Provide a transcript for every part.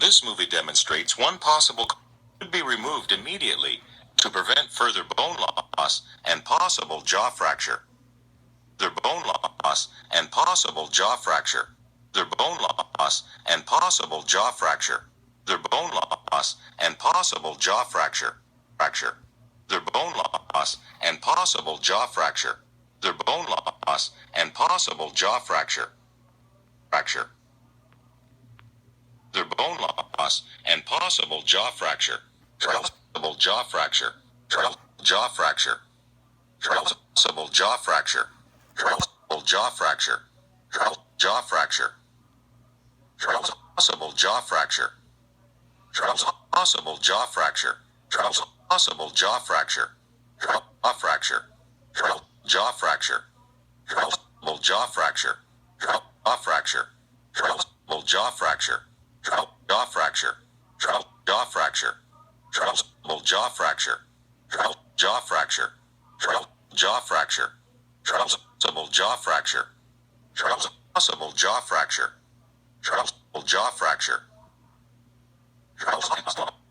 This movie demonstrates one possible could be removed immediately to prevent further bone loss and possible jaw fracture. Their bone loss and possible jaw fracture. Their bone loss and possible jaw fracture. Their bone loss and possible jaw fracture. Fracture. Their bone loss and possible jaw fracture. Their bone loss and possible jaw fracture. Fracture. Their bone loss and possible jaw fracture. Possible jaw fracture. Jaw fracture. Possible jaw fracture. Possible jaw fracture. Jaw fracture. Possible jaw fracture. Possible jaw fracture. Possible jaw fracture. Jaw fracture. Jaw fracture. Possible jaw fracture. Jaw fracture. Possible jaw fracture. Jaw fracture. Jaw fracture. Possible jaw fracture. Jaw fracture. Jaw fracture. Possible jaw fracture. Possible jaw fracture. Possible jaw fracture.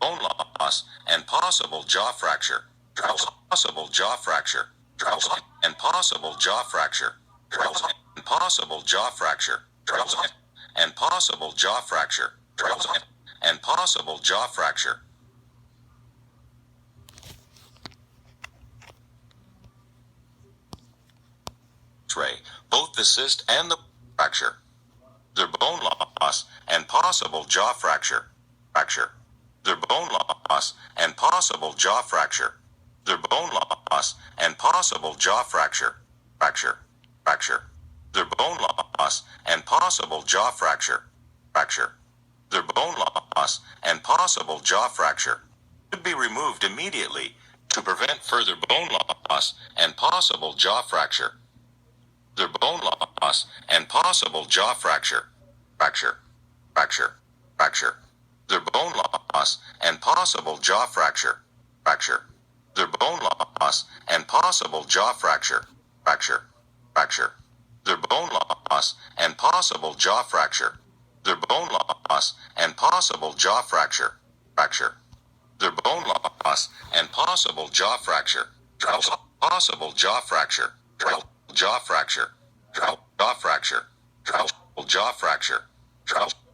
Bone loss and possible jaw fracture. Possible jaw fracture. And possible jaw fracture. And possible jaw fracture. And possible jaw fracture. And possible jaw fracture. X-ray, both the cyst and the fracture. Their bone loss and possible jaw fracture. Fracture. Their bone loss and possible jaw fracture. Their bone loss and possible jaw fracture. Fracture. Fracture. Their bone loss and possible jaw fracture. Fracture. Their bone loss and possible jaw fracture should be removed immediately to prevent further bone loss and possible jaw fracture. Their bone loss and possible jaw fracture. Fracture. Fracture. Fracture. Their bone loss and possible jaw fracture. Fracture. Their bone loss and possible jaw fracture. Fracture. Fracture. Their bone loss and possible jaw fracture. Their bone loss and possible jaw fracture. Fracture. Their bone loss and possible jaw fracture. Possible jaw fracture. Jaw fracture. Jaw fracture. Jaw fracture.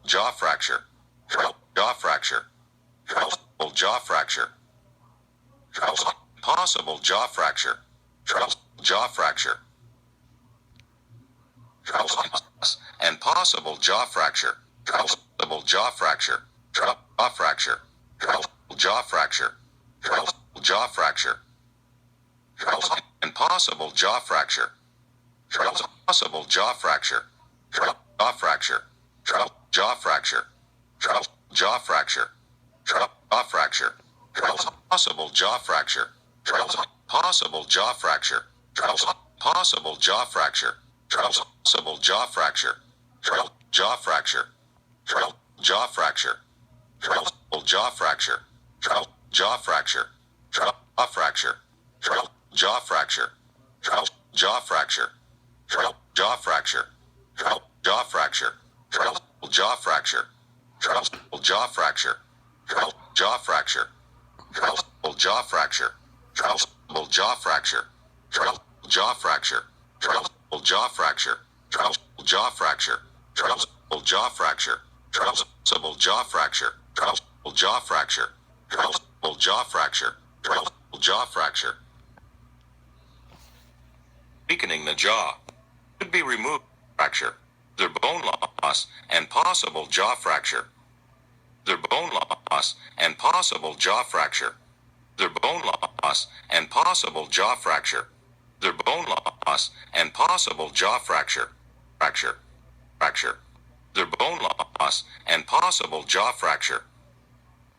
Jaw fracture. Jaw fracture. Jaw fracture. Possible jaw fracture. Jaw fracture. And possible jaw fracture. Possible jaw fracture. Jaw fracture. Jaw fracture. Jaw fracture. And possible jaw fracture. Possible jaw fracture. Jaw fracture. Jaw fracture. Jaw fracture. Jaw fracture. Possible jaw fracture. Possible jaw fracture. Possible jaw fracture. Possible jaw fracture. Jaw fracture. Jaw fracture. Possible jaw fracture. Jaw fracture. Jaw fracture. Jaw fracture. Jaw fracture. Jaw fracture. Jaw fracture. Jaw fracture. Jaw fracture. Jaw fracture. Jaw fracture. Jaw fracture. Jaw fracture. Jaw fracture. Jaw fracture. Jaw fracture. Possible jaw fracture. Jaw fracture. Jaw fracture. Jaw fracture. Weakening the jaw should be removed. Fracture. Their bone loss and possible jaw fracture. Their bone loss and possible jaw fracture. Their bone loss and possible jaw fracture. Their bone loss and possible jaw fracture. Fracture. Fracture. Their bone loss and possible jaw fracture.